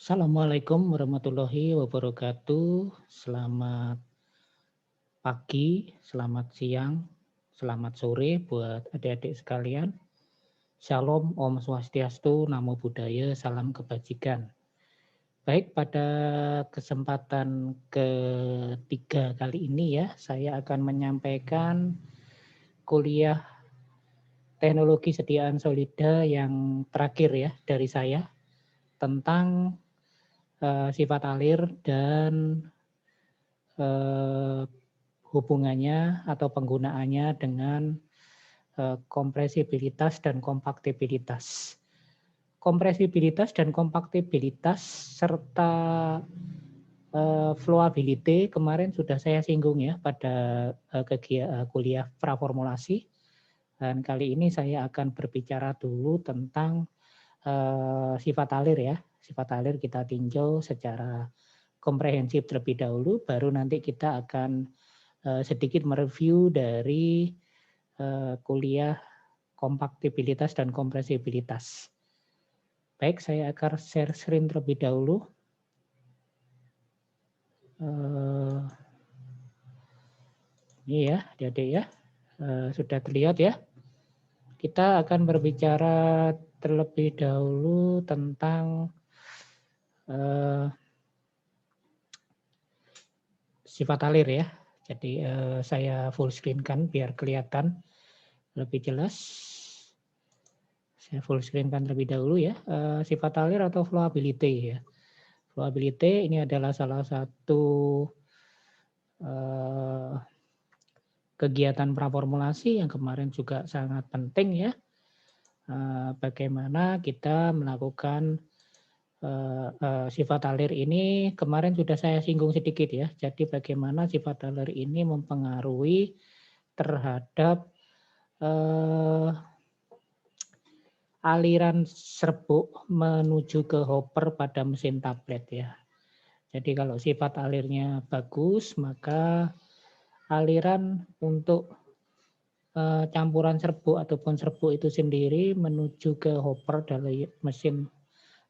Assalamualaikum warahmatullahi wabarakatuh. Selamat pagi, selamat siang, selamat sore buat adik-adik sekalian. Shalom, Om Swastiastu, Namo Buddhaya, salam kebajikan. Baik, pada kesempatan ketiga kali ini ya, saya akan menyampaikan kuliah teknologi sediaan solida yang terakhir ya dari saya tentang sifat alir dan hubungannya atau penggunaannya dengan kompresibilitas dan kompaktibilitas. Kompresibilitas dan kompaktibilitas serta flowability kemarin sudah saya singgung ya pada kuliah praformulasi. Dan kali ini saya akan berbicara dulu tentang sifat alir ya. Sifat alir kita tinjau secara komprehensif terlebih dahulu, baru nanti kita akan sedikit mereview dari kuliah kompaktibilitas dan kompresibilitas. Baik, saya akan share screen terlebih dahulu. Ini ya, adik-adik ya, sudah terlihat ya. Kita akan berbicara terlebih dahulu tentang sifat alir ya. Jadi saya full screen kan biar kelihatan lebih jelas. Saya full screen kan terlebih dahulu ya. Sifat alir atau flowability ya. Flowability ini adalah salah satu kegiatan praformulasi yang kemarin juga sangat penting ya. Bagaimana kita melakukan sifat alir ini kemarin sudah saya singgung sedikit ya. Jadi bagaimana sifat alir ini mempengaruhi terhadap aliran serbuk menuju ke hopper pada mesin tablet ya. Jadi kalau sifat alirnya bagus, maka aliran untuk campuran serbuk ataupun serbuk itu sendiri menuju ke hopper dari mesin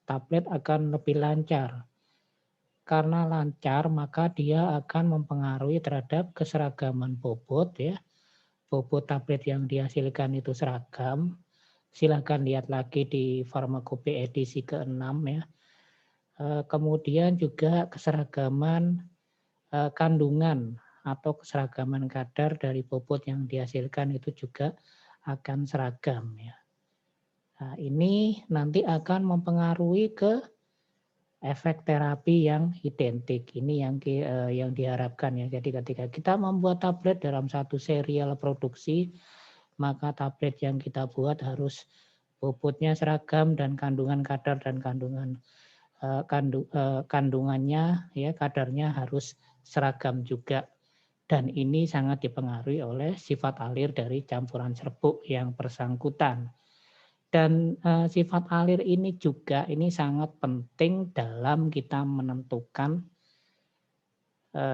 tablet akan lebih lancar. Karena lancar, maka dia akan mempengaruhi terhadap keseragaman bobot ya. Bobot tablet yang dihasilkan itu seragam. Silakan lihat lagi di Farmakope edisi ke-6 ya. Kemudian juga keseragaman kandungan atau keseragaman kadar dari bobot yang dihasilkan itu juga akan seragam ya. Nah, ini nanti akan mempengaruhi ke efek terapi yang identik. Ini yang diharapkan ya. Jadi ketika kita membuat tablet dalam satu serial produksi, maka tablet yang kita buat harus bobotnya seragam dan kandungan kadar dan kandungannya ya kadarnya harus seragam juga. Dan ini sangat dipengaruhi oleh sifat alir dari campuran serbuk yang bersangkutan. Dan sifat alir ini juga ini sangat penting dalam kita menentukan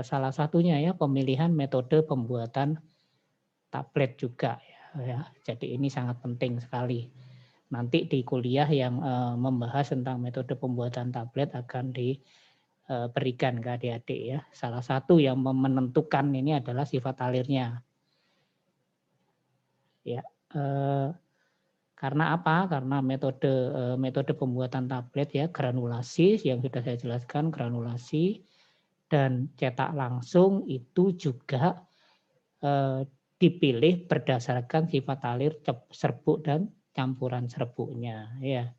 salah satunya ya pemilihan metode pembuatan tablet juga ya. Jadi ini sangat penting sekali. Nanti di kuliah yang membahas tentang metode pembuatan tablet akan diberikan ke adik-adik ya. Salah satu yang menentukan ini adalah sifat alirnya. Ya. Karena apa? Karena metode pembuatan tablet ya granulasi yang sudah saya jelaskan, granulasi dan cetak langsung itu juga dipilih berdasarkan sifat alir serbuk dan campuran serbuknya ya.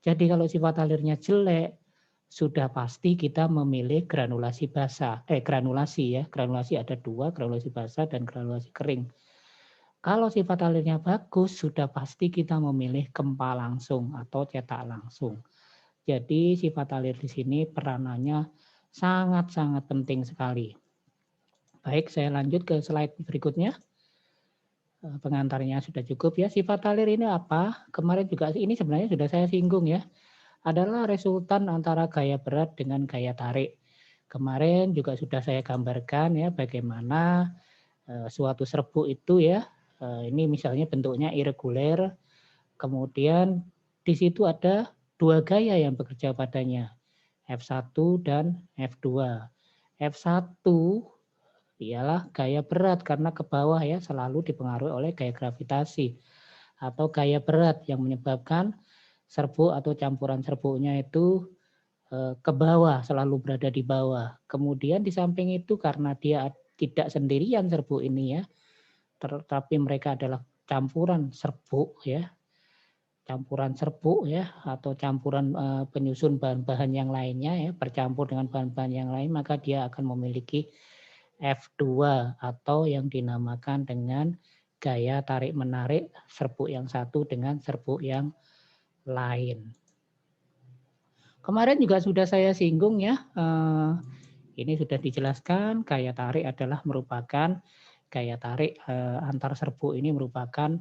Jadi kalau sifat alirnya jelek sudah pasti kita memilih granulasi basah. Granulasi ya. Granulasi ada dua, granulasi basah dan granulasi kering. Kalau sifat alirnya bagus, sudah pasti kita memilih gempa langsung atau cetak langsung. Jadi sifat alir di sini peranannya sangat-sangat penting sekali. Baik, saya lanjut ke slide berikutnya. Pengantarnya sudah cukup ya. Sifat alir ini apa? Kemarin juga ini sebenarnya sudah saya singgung ya. Adalah resultan antara gaya berat dengan gaya tarik. Kemarin juga sudah saya gambarkan ya bagaimana suatu serbuk itu ya. Ini misalnya bentuknya irregular. Kemudian di situ ada dua gaya yang bekerja padanya. F1 dan F2. F1 ialah gaya berat karena ke bawah ya, selalu dipengaruhi oleh gaya gravitasi atau gaya berat yang menyebabkan serbuk atau campuran serbuknya itu ke bawah, selalu berada di bawah. Kemudian di samping itu karena dia tidak sendirian serbuk ini ya, tetapi mereka adalah campuran serbuk ya, campuran serbuk ya, atau campuran penyusun bahan-bahan yang lainnya ya, bercampur dengan bahan-bahan yang lain, maka dia akan memiliki F2 atau yang dinamakan dengan gaya tarik-menarik serbuk yang satu dengan serbuk yang lain. Kemarin juga sudah saya singgung ya, ini sudah dijelaskan gaya tarik adalah merupakan gaya tarik antar serbuk ini merupakan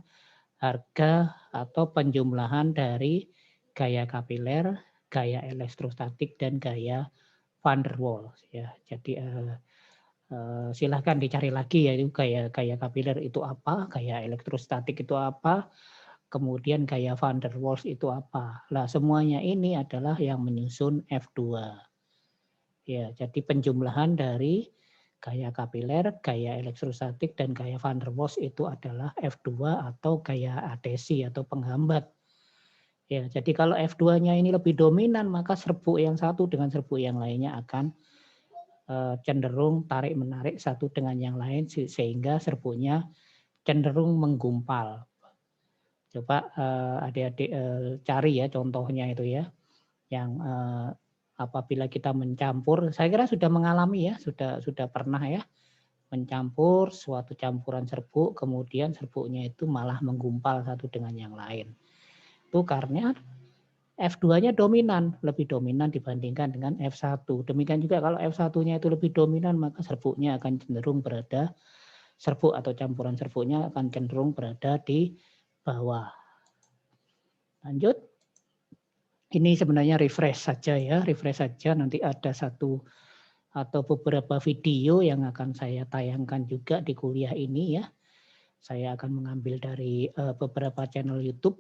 harga atau penjumlahan dari gaya kapiler, gaya elektrostatik dan gaya van der Waals ya. Jadi silahkan dicari lagi ya itu gaya kapiler itu apa, gaya elektrostatik itu apa, kemudian gaya van der Waals itu apa. Nah, semuanya ini adalah yang menyusun F2. Ya, jadi penjumlahan dari gaya kapiler, gaya elektrostatik, dan gaya van der Waals itu adalah F2 atau gaya adhesi atau penghambat. Ya, jadi kalau F2-nya ini lebih dominan, maka serbuk yang satu dengan serbuk yang lainnya akan cenderung tarik-menarik satu dengan yang lain sehingga serbuknya cenderung menggumpal. Coba adik-adik cari ya contohnya itu ya, yang apabila kita mencampur, saya kira sudah mengalami ya, sudah pernah ya, mencampur suatu campuran serbuk, kemudian serbuknya itu malah menggumpal satu dengan yang lain. Itu karena F2-nya dominan, lebih dominan dibandingkan dengan F1. Demikian juga kalau F1-nya itu lebih dominan, maka serbuknya akan cenderung berada, serbuk atau campuran serbuknya akan cenderung berada di bawah. Lanjut. Ini sebenarnya refresh saja ya, refresh saja. Nanti ada satu atau beberapa video yang akan saya tayangkan juga di kuliah ini ya. Saya akan mengambil dari beberapa channel YouTube.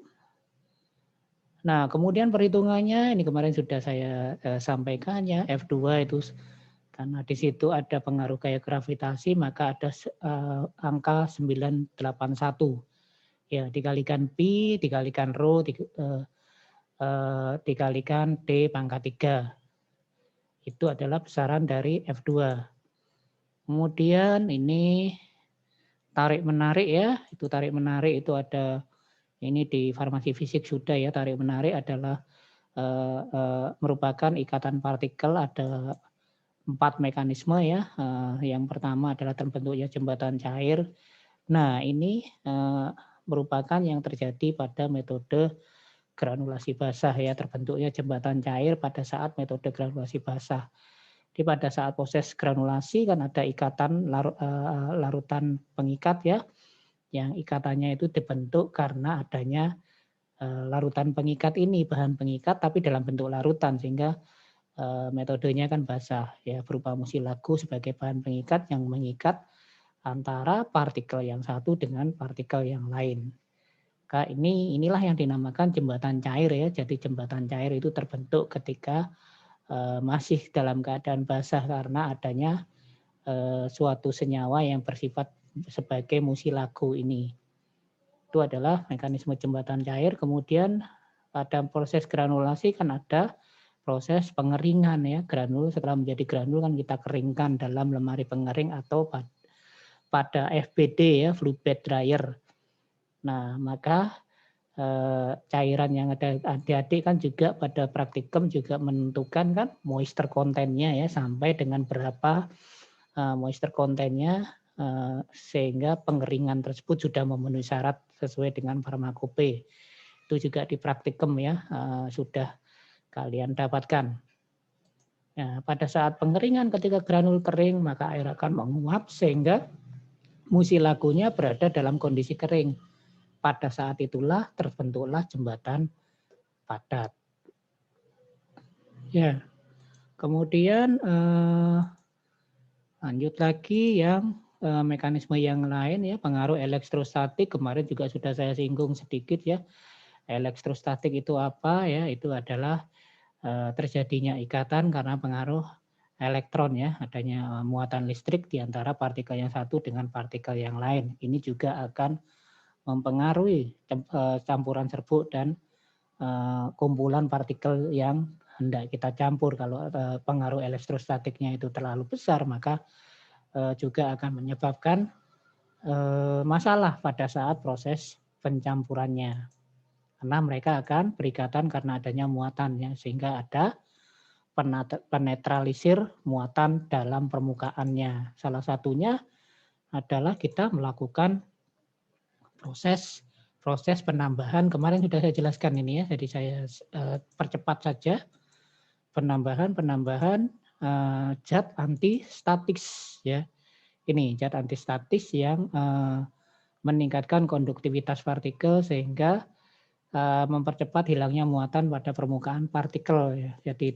Nah, kemudian perhitungannya ini kemarin sudah saya sampaikan ya, F2 itu karena di situ ada pengaruh gaya gravitasi, maka ada angka 981. Ya, dikalikan pi, dikalikan rho, dikalikan D pangkat 3. Itu adalah besaran dari F2. Kemudian ini tarik-menarik ya, itu tarik-menarik itu ada, ini di farmasi fisik sudah ya, tarik-menarik adalah merupakan ikatan partikel, ada 4 mekanisme ya. Yang pertama adalah terbentuknya jembatan cair. Nah ini merupakan yang terjadi pada metode granulasi basah ya, terbentuknya jembatan cair pada saat metode granulasi basah. Jadi pada saat proses granulasi kan ada ikatan larutan pengikat ya, yang ikatannya itu dibentuk karena adanya larutan pengikat ini, bahan pengikat tapi dalam bentuk larutan, sehingga metodenya kan basah ya, berupa musilaku sebagai bahan pengikat yang mengikat antara partikel yang satu dengan partikel yang lain. Maka inilah yang dinamakan jembatan cair ya. Jadi jembatan cair itu terbentuk ketika masih dalam keadaan basah karena adanya suatu senyawa yang bersifat sebagai musilaku ini. Itu adalah mekanisme jembatan cair. Kemudian pada proses granulasi kan ada proses pengeringan ya. Granul setelah menjadi granul kan kita keringkan dalam lemari pengering atau pada FBD ya, fluid bed dryer. Nah, maka cairan yang ada adik-adik kan juga pada praktikum juga menentukan kan moisture content-nya ya, sampai dengan berapa moisture content-nya sehingga pengeringan tersebut sudah memenuhi syarat sesuai dengan farmakope. Itu juga di praktikum ya, sudah kalian dapatkan. Nah, pada saat pengeringan ketika granul kering maka air akan menguap sehingga musilakunya berada dalam kondisi kering. Pada saat itulah terbentuklah jembatan padat. Ya, kemudian lanjut lagi yang mekanisme yang lain ya, pengaruh elektrostatik kemarin juga sudah saya singgung sedikit ya. Elektrostatik itu apa ya? Itu adalah terjadinya ikatan karena pengaruh elektron ya, adanya muatan listrik di antara partikel yang satu dengan partikel yang lain. Ini juga akan mempengaruhi campuran serbuk dan kumpulan partikel yang hendak kita campur. Kalau pengaruh elektrostatiknya itu terlalu besar, maka juga akan menyebabkan masalah pada saat proses pencampurannya. Karena mereka akan berikatan karena adanya muatan ya, sehingga ada penetralisir muatan dalam permukaannya. Salah satunya adalah kita melakukan proses penambahan. Kemarin sudah saya jelaskan ini ya, jadi saya percepat saja. Penambahan zat antistatis ya. Ini zat antistatis yang meningkatkan konduktivitas partikel sehingga mempercepat hilangnya muatan pada permukaan partikel ya. Jadi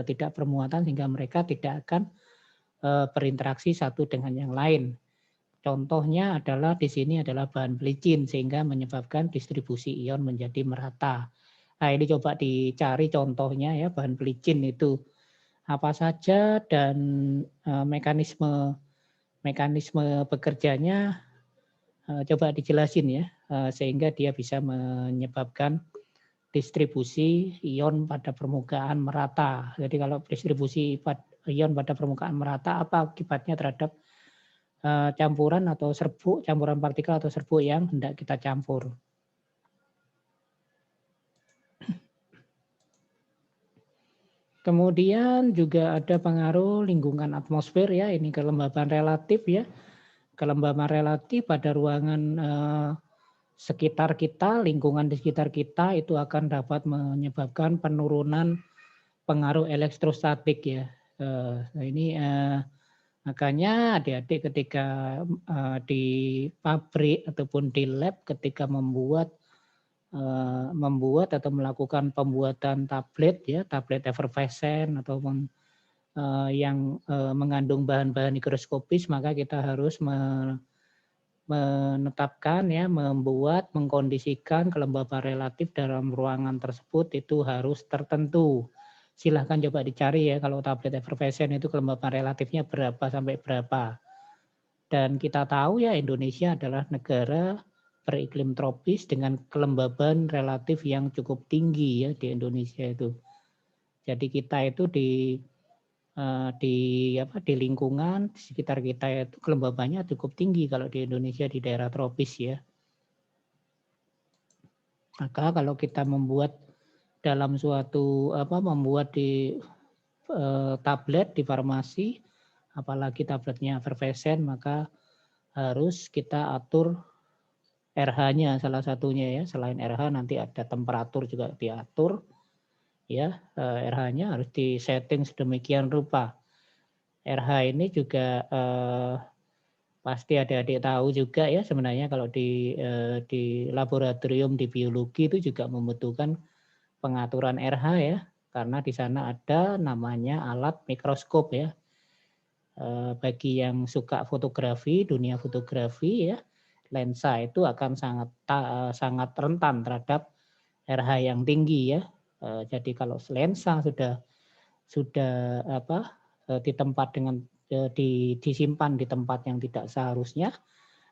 tidak bermuatan sehingga mereka tidak akan berinteraksi satu dengan yang lain. Contohnya adalah di sini adalah bahan pelicin sehingga menyebabkan distribusi ion menjadi merata. Nah, ini coba dicari contohnya ya, bahan pelicin itu apa saja dan mekanisme bekerjanya coba dijelasin ya, sehingga dia bisa menyebabkan distribusi ion pada permukaan merata. Jadi kalau distribusi ion pada permukaan merata, apa akibatnya terhadap campuran atau serbuk, campuran partikel atau serbuk yang hendak kita campur. Kemudian juga ada pengaruh lingkungan atmosfer ya, ini kelembaban relatif ya. Kelembaban relatif pada ruangan sekitar kita, lingkungan di sekitar kita itu akan dapat menyebabkan penurunan pengaruh elektrostatik ya. Nah ini makanya adik-adik ketika di pabrik ataupun di lab ketika membuat atau melakukan pembuatan tablet ya, tablet efervescent ataupun yang mengandung bahan-bahan mikroskopis, maka kita harus menetapkan ya, mengkondisikan kelembaban relatif dalam ruangan tersebut itu harus tertentu. Silahkan coba dicari ya, kalau tablet efervescent itu kelembaban relatifnya berapa sampai berapa. Dan kita tahu ya, Indonesia adalah negara beriklim tropis dengan kelembaban relatif yang cukup tinggi ya di Indonesia itu. Jadi kita itu di lingkungan di sekitar kita itu kelembabannya cukup tinggi kalau di Indonesia di daerah tropis ya. Maka kalau kita membuat dalam suatu membuat di tablet di farmasi, apalagi tabletnya efervescent, maka harus kita atur RH-nya salah satunya ya. Selain RH nanti ada temperatur juga diatur ya. RH-nya harus disetting sedemikian rupa. RH ini juga pasti adik-adik tahu juga ya, sebenarnya kalau di laboratorium di biologi itu juga membutuhkan pengaturan RH ya, karena di sana ada namanya alat mikroskop ya. Bagi yang suka fotografi, dunia fotografi ya, lensa itu akan sangat rentan terhadap RH yang tinggi ya. Jadi kalau lensa sudah di tempat dengan disimpan di tempat yang tidak seharusnya,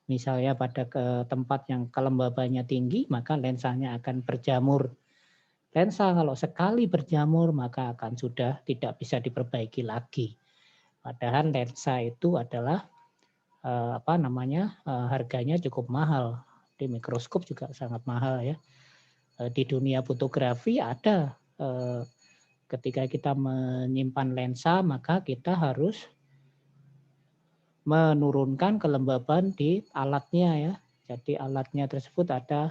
misalnya pada tempat yang kelembabannya tinggi, maka lensanya akan berjamur. Lensa kalau sekali berjamur maka akan sudah tidak bisa diperbaiki lagi. Padahal lensa itu adalah harganya cukup mahal. Di mikroskop juga sangat mahal ya. Di dunia fotografi ada ketika kita menyimpan lensa maka kita harus menurunkan kelembaban di alatnya ya. Jadi alatnya tersebut ada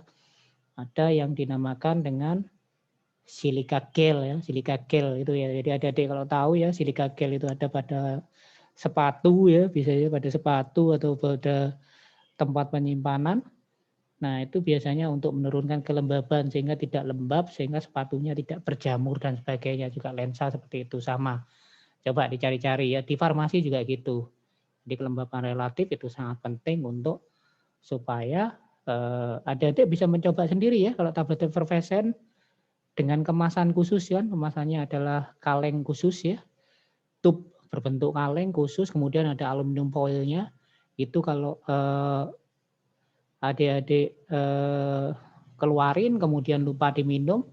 yang dinamakan dengan silika gel ya, silika gel itu ya. Jadi adik-adik kalau tahu ya, silika gel itu ada pada sepatu ya, biasanya pada sepatu atau pada tempat penyimpanan. Nah, itu biasanya untuk menurunkan kelembaban sehingga tidak lembab, sehingga sepatunya tidak berjamur dan sebagainya. Juga lensa seperti itu sama. Coba dicari-cari ya, di farmasi juga gitu. Jadi kelembaban relatif itu sangat penting untuk supaya adik-adik bisa mencoba sendiri ya, kalau tablet efervescent dengan kemasan khusus kan, kemasannya adalah kaleng khusus ya, tub berbentuk kaleng khusus, kemudian ada aluminium foilnya. Itu kalau adik-adik keluarin, kemudian lupa diminum,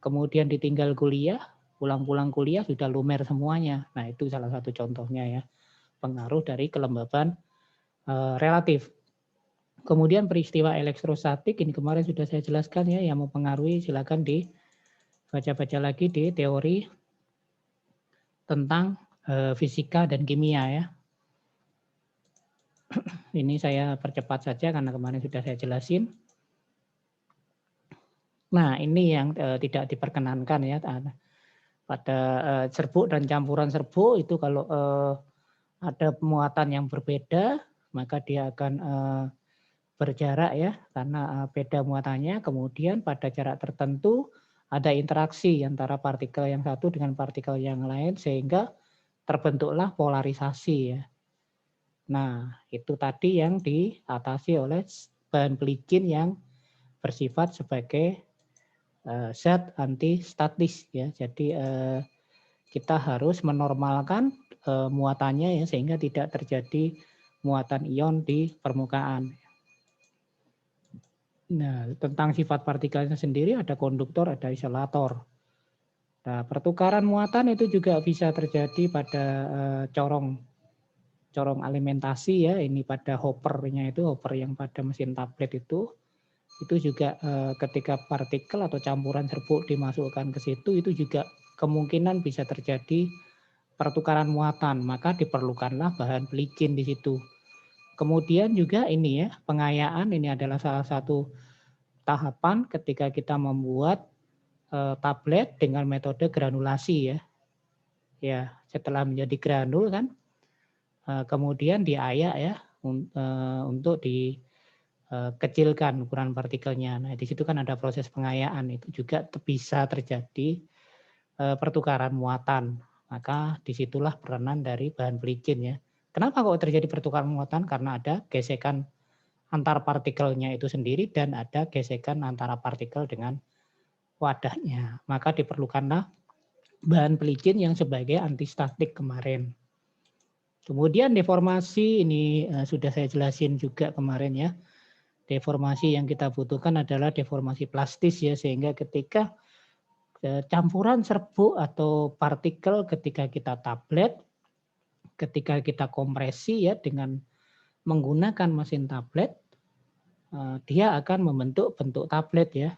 kemudian ditinggal kuliah, pulang-pulang kuliah sudah lumer semuanya. Nah itu salah satu contohnya ya, pengaruh dari kelembaban relatif. Kemudian peristiwa elektrostatik ini kemarin sudah saya jelaskan ya, yang mempengaruhi silakan dibaca-baca lagi di teori tentang fisika dan kimia ya. Ini saya percepat saja karena kemarin sudah saya jelasin. Nah ini yang tidak diperkenankan ya pada serbuk dan campuran serbuk itu kalau ada muatan yang berbeda maka dia akan berjarak ya karena beda muatannya. Kemudian pada jarak tertentu ada interaksi antara partikel yang satu dengan partikel yang lain sehingga terbentuklah polarisasi ya. Nah, itu tadi yang diatasi oleh bahan pelicin yang bersifat sebagai zat antistatis ya. Jadi kita harus menormalkan muatannya ya sehingga tidak terjadi muatan ion di permukaan. Nah, tentang sifat partikelnya sendiri ada konduktor, ada isolator. Nah, pertukaran muatan itu juga bisa terjadi pada corong alimentasi ya. Ini pada hoppernya itu, hopper yang pada mesin tablet itu juga ketika partikel atau campuran serbuk dimasukkan ke situ itu juga kemungkinan bisa terjadi pertukaran muatan, maka diperlukanlah bahan pelicin di situ. Kemudian juga ini ya, pengayaan ini adalah salah satu tahapan ketika kita membuat tablet dengan metode granulasi ya. Ya, setelah menjadi granul kan, kemudian diayak ya untuk dikecilkan ukuran partikelnya. Nah, di situ kan ada proses pengayaan, itu juga bisa terjadi pertukaran muatan. Maka disitulah peranan dari bahan pelicin ya. Kenapa kok terjadi pertukaran muatan? Karena ada gesekan antar partikelnya itu sendiri dan ada gesekan antara partikel dengan wadahnya. Maka diperlukanlah bahan pelicin yang sebagai antistatik kemarin. Kemudian deformasi ini sudah saya jelasin juga kemarin ya. Deformasi yang kita butuhkan adalah deformasi plastis ya, sehingga ketika campuran serbuk atau partikel ketika kita tablet, ketika kita kompresi ya dengan menggunakan mesin tablet, dia akan membentuk bentuk tablet ya.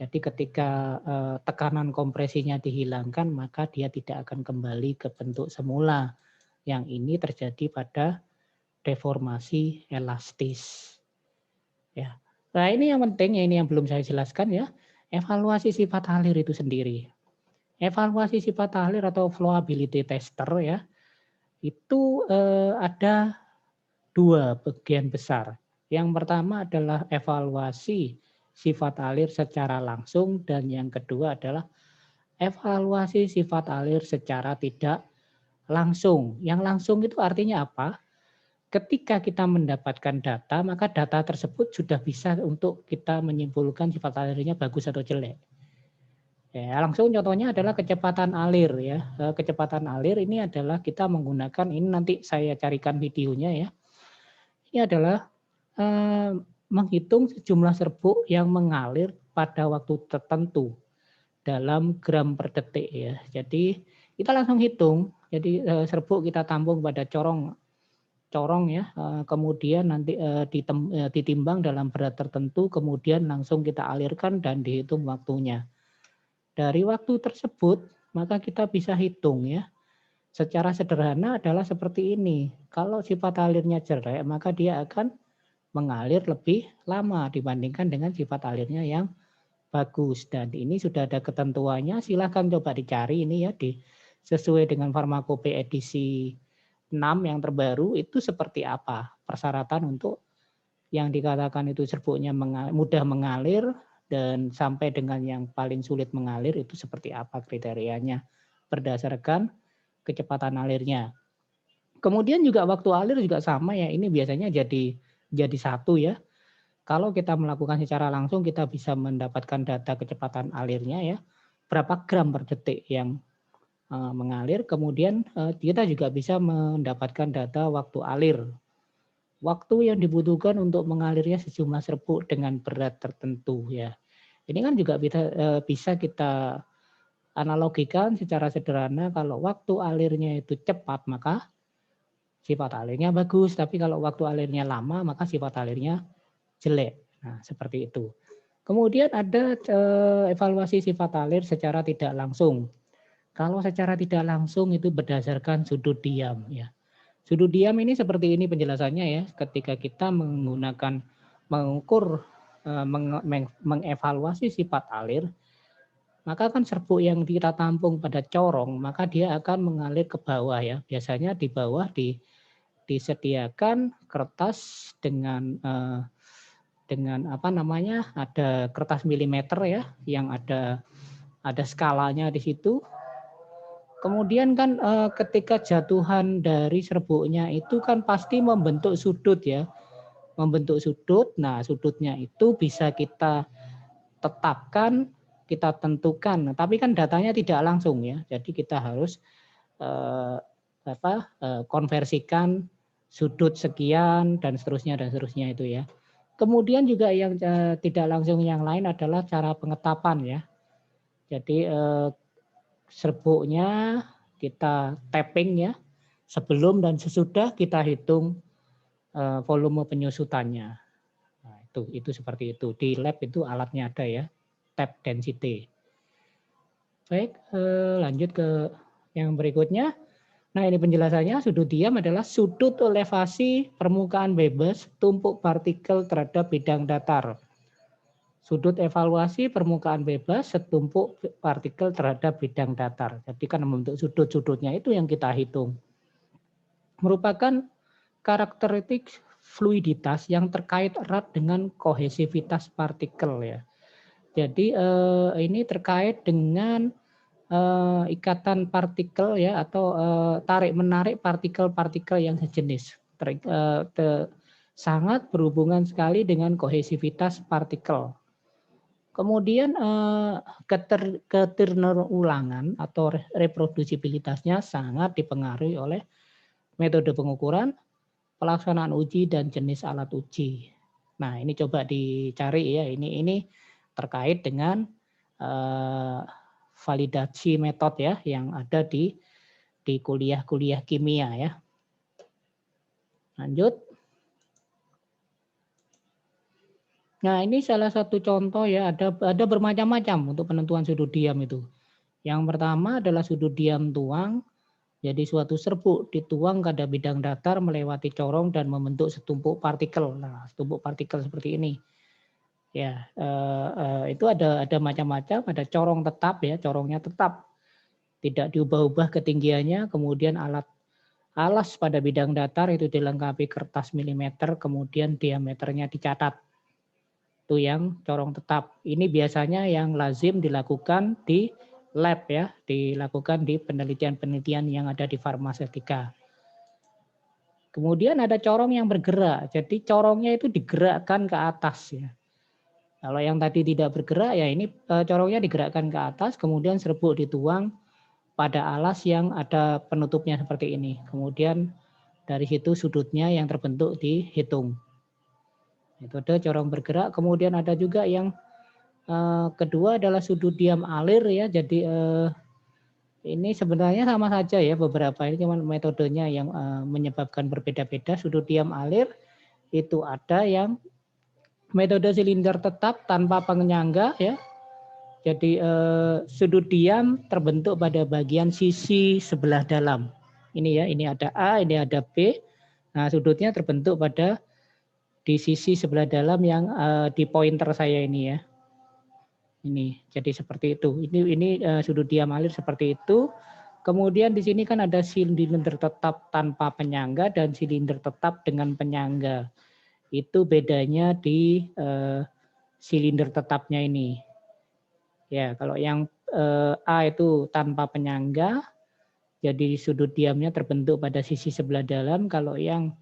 Jadi ketika tekanan kompresinya dihilangkan, maka dia tidak akan kembali ke bentuk semula. Yang ini terjadi pada deformasi elastis. Ya. Nah ini yang penting, ini yang belum saya jelaskan ya. Evaluasi sifat alir itu sendiri. Evaluasi sifat alir atau flowability tester ya, itu ada dua bagian besar. Yang pertama adalah evaluasi sifat alir secara langsung dan yang kedua adalah evaluasi sifat alir secara tidak langsung. Yang langsung itu artinya apa? Ketika kita mendapatkan data, maka data tersebut sudah bisa untuk kita menyimpulkan sifat alirnya bagus atau jelek. Ya, langsung contohnya adalah kecepatan alir ya. Kecepatan alir ini adalah kita menggunakan, ini nanti saya carikan videonya ya. Ini adalah menghitung sejumlah serbuk yang mengalir pada waktu tertentu dalam gram per detik ya. Jadi kita langsung hitung. Jadi serbuk kita tampung pada corong ya, kemudian nanti ditimbang dalam berat tertentu, kemudian langsung kita alirkan dan dihitung waktunya. Dari waktu tersebut, maka kita bisa hitung ya. Secara sederhana adalah seperti ini. Kalau sifat alirnya jelek, maka dia akan mengalir lebih lama dibandingkan dengan sifat alirnya yang bagus. Dan ini sudah ada ketentuannya, silahkan coba dicari ini ya, sesuai dengan Farmakope edisi 6 yang terbaru itu seperti apa persyaratan untuk yang dikatakan itu serbuknya mudah mengalir dan sampai dengan yang paling sulit mengalir itu seperti apa kriterianya berdasarkan kecepatan alirnya. Kemudian juga waktu alir juga sama ya, ini biasanya jadi satu ya. Kalau kita melakukan secara langsung, kita bisa mendapatkan data kecepatan alirnya ya, berapa gram per detik yang mengalir. Kemudian kita juga bisa mendapatkan data waktu alir. Waktu yang dibutuhkan untuk mengalirnya sejumlah serbuk dengan berat tertentu ya. Ini kan juga bisa kita analogikan secara sederhana, kalau waktu alirnya itu cepat maka sifat alirnya bagus, tapi kalau waktu alirnya lama maka sifat alirnya jelek. Nah, seperti itu. Kemudian ada evaluasi sifat alir secara tidak langsung. Kalau secara tidak langsung itu berdasarkan sudut diam ya. Sudut diam ini seperti ini penjelasannya ya. Ketika kita menggunakan mengukur mengevaluasi sifat alir, maka kan serbuk yang kita tampung pada corong, maka dia akan mengalir ke bawah ya. Biasanya di bawah disediakan kertas dengan apa namanya, ada kertas milimeter ya, yang ada skalanya di situ. Kemudian kan ketika jatuhan dari serbuknya itu kan pasti membentuk sudut ya, membentuk sudut. Nah, sudutnya itu bisa kita tetapkan, kita tentukan. Tapi kan datanya tidak langsung ya, jadi kita harus konversikan sudut sekian dan seterusnya itu ya. Kemudian juga yang tidak langsung yang lain adalah cara pengetapan ya. Jadi serbuknya kita tapping ya, sebelum dan sesudah kita hitung volume penyusutannya. Nah, itu seperti itu. Di lab itu alatnya ada ya, tap density. Baik, lanjut ke yang berikutnya. Nah, ini penjelasannya, sudut diam adalah sudut elevasi permukaan bebas tumpuk partikel terhadap bidang datar. Sudut evaluasi permukaan bebas setumpuk partikel terhadap bidang datar. Jadi kan membentuk sudut-sudutnya itu yang kita hitung. Merupakan karakteristik fluiditas yang terkait erat dengan kohesivitas partikel ya. Jadi ini terkait dengan ikatan partikel ya, atau tarik-menarik partikel-partikel yang sejenis. Sangat berhubungan sekali dengan kohesivitas partikel. Kemudian keterulangan atau reprodusibilitasnya sangat dipengaruhi oleh metode pengukuran, pelaksanaan uji, dan jenis alat uji. Nah, ini coba dicari ya, ini terkait dengan validasi metode ya yang ada di kuliah-kuliah kimia ya. Lanjut. Nah, ini salah satu contoh ya, ada bermacam-macam untuk penentuan sudut diam itu. Yang pertama adalah sudut diam tuang. Jadi suatu serbuk dituang pada bidang datar melewati corong dan membentuk setumpuk partikel. Nah, setumpuk partikel seperti ini. Ya, itu ada macam-macam, ada corong tetap ya, corongnya tetap. Tidak diubah-ubah ketinggiannya, kemudian alas pada bidang datar itu dilengkapi kertas milimeter, kemudian diameternya dicatat. Itu yang corong tetap. Ini biasanya yang lazim dilakukan di lab ya, dilakukan di penelitian-penelitian yang ada di farmaseutika. Kemudian ada corong yang bergerak, jadi corongnya itu digerakkan ke atas ya. Kalau yang tadi tidak bergerak ya ini corongnya digerakkan ke atas, kemudian serbuk dituang pada alas yang ada penutupnya seperti ini. Kemudian dari situ sudutnya yang terbentuk dihitung. Itu ada corong bergerak, kemudian ada juga yang kedua adalah sudut diam alir ya. Jadi ini sebenarnya sama saja ya, beberapa ini cuma metodenya yang menyebabkan berbeda-beda. Sudut diam alir itu ada yang metode silinder tetap tanpa penyangga ya. Jadi sudut diam terbentuk pada bagian sisi sebelah dalam. Ini ya, ini ada A, ini ada B. Nah, sudutnya terbentuk pada di sisi sebelah dalam yang di pointer saya ini ya. Ini jadi seperti itu. Ini sudut diam alir seperti itu. Kemudian di sini kan ada silinder tetap tanpa penyangga dan silinder tetap dengan penyangga. Itu bedanya di silinder tetapnya ini. Ya, kalau yang A itu tanpa penyangga, jadi sudut diamnya terbentuk pada sisi sebelah dalam. Kalau yang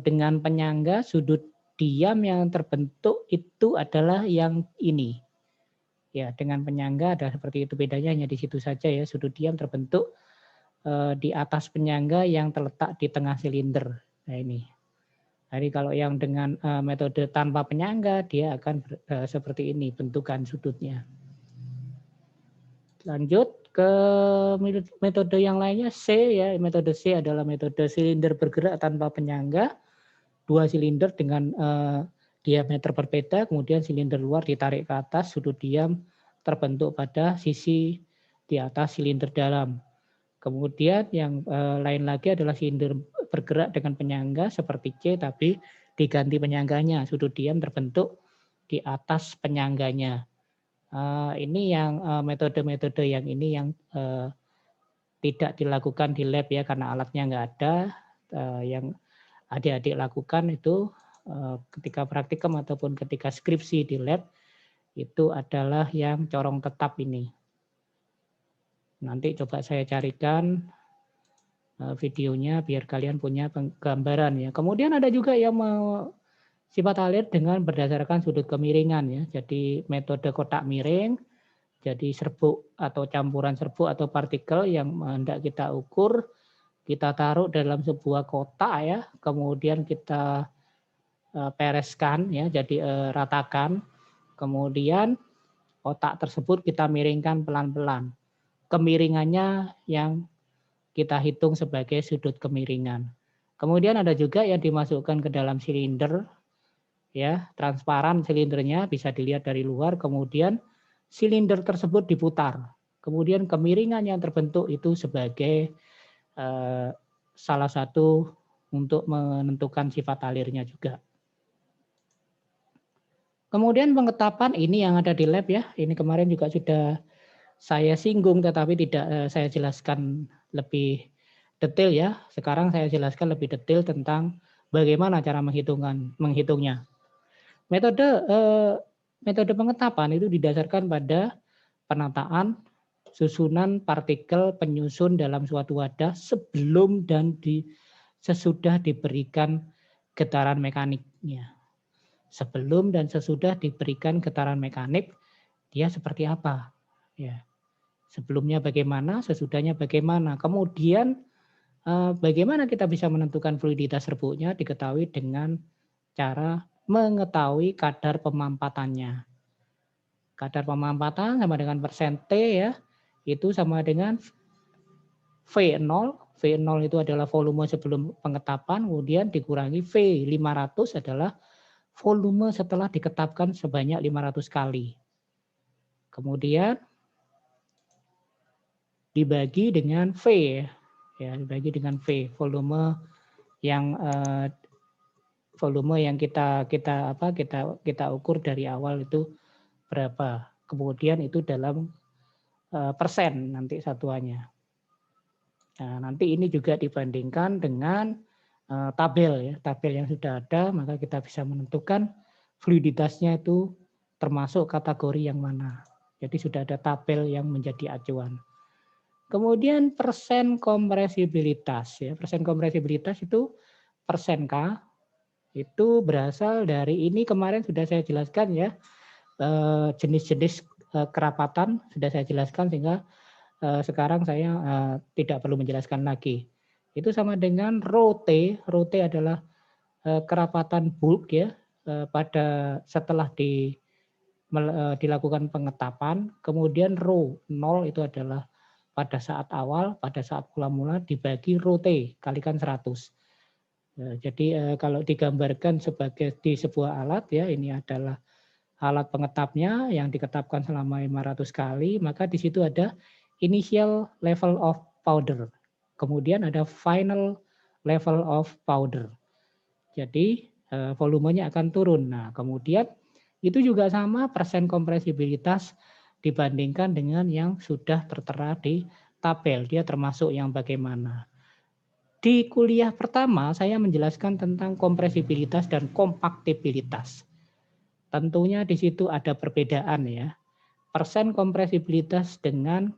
dengan penyangga, sudut diam yang terbentuk itu adalah yang ini. Ya, dengan penyangga ada seperti itu, bedanya hanya di situ saja ya, sudut diam terbentuk di atas penyangga yang terletak di tengah silinder. Nah ini. Jadi kalau yang dengan metode tanpa penyangga dia akan seperti ini bentukan sudutnya. Lanjut ke metode yang lainnya C ya, metode C adalah metode silinder bergerak tanpa penyangga. Dua silinder dengan diameter berbeda, kemudian silinder luar ditarik ke atas, sudut diam terbentuk pada sisi di atas silinder dalam. Kemudian yang lain lagi adalah silinder bergerak dengan penyangga seperti C, tapi diganti penyangganya, sudut diam terbentuk di atas penyangganya. Ini yang metode-metode yang ini yang tidak dilakukan di lab ya, karena alatnya nggak ada. Yang adik-adik lakukan itu ketika praktikum ataupun ketika skripsi di lab itu adalah yang corong tetap ini. Nanti coba saya carikan videonya biar kalian punya gambaran ya. Kemudian ada juga yang mau sifat alir dengan berdasarkan sudut kemiringan ya. Jadi metode kotak miring, jadi serbuk atau campuran serbuk atau partikel yang hendak kita ukur, kita taruh dalam sebuah kotak ya, kemudian kita pereskan ya, jadi ratakan. Kemudian kotak tersebut kita miringkan pelan-pelan. Kemiringannya yang kita hitung sebagai sudut kemiringan. Kemudian ada juga yang dimasukkan ke dalam silinder, ya transparan silindernya bisa dilihat dari luar. Kemudian silinder tersebut diputar. Kemudian kemiringan yang terbentuk itu sebagai salah satu untuk menentukan sifat alirnya juga. Kemudian pengetapan ini yang ada di lab ya. Ini kemarin juga sudah saya singgung tetapi tidak saya jelaskan lebih detail ya. Sekarang saya jelaskan lebih detail tentang bagaimana cara menghitungnya. Metode pengetapan itu didasarkan pada penataan susunan partikel penyusun dalam suatu wadah sebelum dan sesudah diberikan getaran mekaniknya. Sebelum dan sesudah diberikan getaran mekanik, dia seperti apa? Ya. Sebelumnya bagaimana, sesudahnya bagaimana. Kemudian bagaimana kita bisa menentukan fluiditas serbuknya diketahui dengan cara mengetahui kadar pemampatannya. Kadar pemampatan sama dengan persen T ya, itu sama dengan V0. V0 itu adalah volume sebelum pengetapan, kemudian dikurangi V500 adalah volume setelah diketapkan sebanyak 500 kali. Kemudian dibagi dengan V ya, dibagi dengan V, volume yang kita ukur dari awal itu berapa. Kemudian itu dalam persen nanti satuannya. Nah, nanti ini juga dibandingkan dengan tabel ya, tabel yang sudah ada, maka kita bisa menentukan fluiditasnya itu termasuk kategori yang mana. Jadi sudah ada tabel yang menjadi acuan. Kemudian persen kompresibilitas ya, persen kompresibilitas itu persen K itu berasal dari ini kemarin sudah saya jelaskan ya, jenis-jenis kerapatan sudah saya jelaskan sehingga sekarang saya tidak perlu menjelaskan lagi. Itu sama dengan rho T. Rho T adalah kerapatan bulk ya pada setelah dilakukan pengetapan. Kemudian rho 0 itu adalah pada saat awal, pada saat mula-mula dibagi rho T kalikan 100. Jadi kalau digambarkan sebagai di sebuah alat ya, ini adalah alat pengetapnya yang diketapkan selama 500 kali, maka di situ ada initial level of powder. Kemudian ada final level of powder. Jadi volumenya akan turun. Nah, kemudian itu juga sama persen kompresibilitas dibandingkan dengan yang sudah tertera di tabel. Dia termasuk yang bagaimana. Di kuliah pertama saya menjelaskan tentang kompresibilitas dan kompaktibilitas. Tentunya di situ ada perbedaan ya. Persen kompresibilitas dengan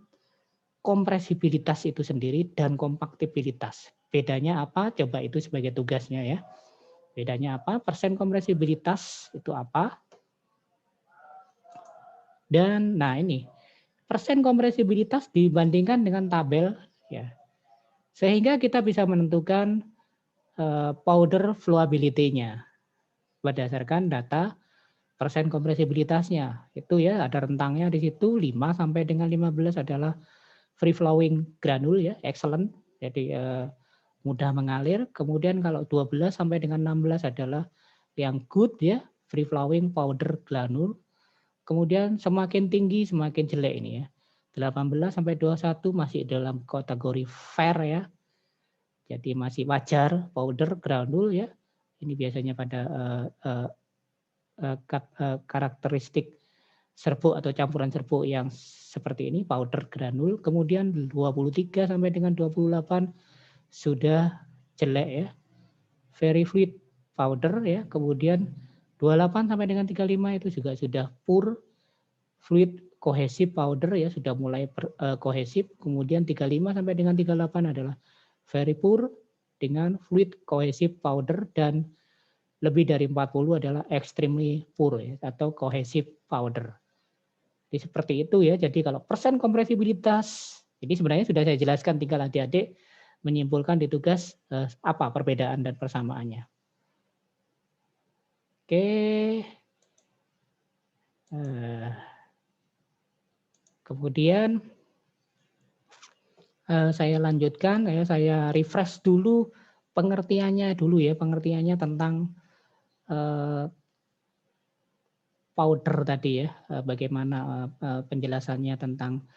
kompresibilitas itu sendiri dan kompaktibilitas. Bedanya apa? Coba itu sebagai tugasnya ya. Bedanya apa? Persen kompresibilitas itu apa? Dan nah ini persen kompresibilitas dibandingkan dengan tabel ya. Sehingga kita bisa menentukan powder flowability-nya berdasarkan data persen kompresibilitasnya. Itu ya ada rentangnya di situ 5 sampai dengan 15 adalah free flowing granul ya, excellent. Jadi mudah mengalir. Kemudian kalau 12 sampai dengan 16 adalah yang good ya, free flowing powder granul. Kemudian semakin tinggi semakin jelek ini ya. 18 sampai 21 masih dalam kategori fair ya. Jadi masih wajar powder granul ya. Ini biasanya pada karakteristik serbuk atau campuran serbuk yang seperti ini powder granul. Kemudian 23 sampai dengan 28 sudah jelek ya. Very fluid powder ya. Kemudian 28 sampai dengan 35 itu juga sudah poor fluid cohesive powder ya, sudah mulai kohesif. Kemudian 35 sampai dengan 38 adalah very poor dengan fluid cohesive powder, dan lebih dari 40 adalah extremely poor ya, atau cohesive powder. Jadi seperti itu ya. Jadi kalau persen kompresibilitas, ini sebenarnya sudah saya jelaskan, tinggal adik-adik menyimpulkan di tugas apa perbedaan dan persamaannya. Oke. Kemudian saya lanjutkan ya, saya refresh dulu pengertiannya dulu ya, pengertiannya tentang powder tadi ya, bagaimana penjelasannya tentang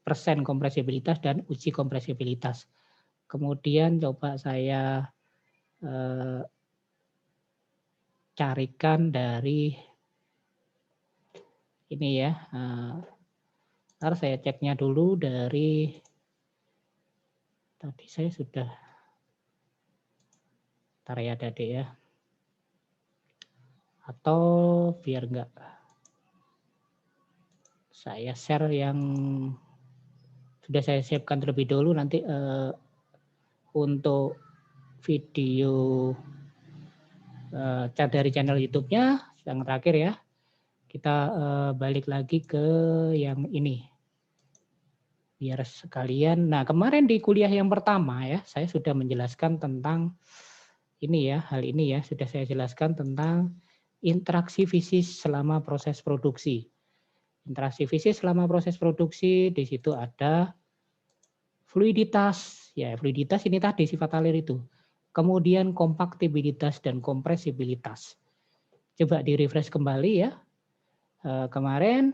persen kompresibilitas dan uji kompresibilitas. Kemudian coba saya carikan dari ini ya. Ntar saya ceknya dulu dari tadi saya sudah ntar ya Dade ya. Atau biar enggak saya share yang sudah saya siapkan terlebih dulu, nanti untuk video dari channel YouTube-nya yang terakhir ya. Kita balik lagi ke yang ini. Biar sekalian. Nah, kemarin di kuliah yang pertama ya, saya sudah menjelaskan tentang ini ya, hal ini ya, sudah saya jelaskan tentang interaksi fisis selama proses produksi. Interaksi fisis selama proses produksi, di situ ada fluiditas. Ya, fluiditas ini tadi sifat alir itu. Kemudian kompaktibilitas dan kompresibilitas. Coba di-refresh kembali ya. Kemarin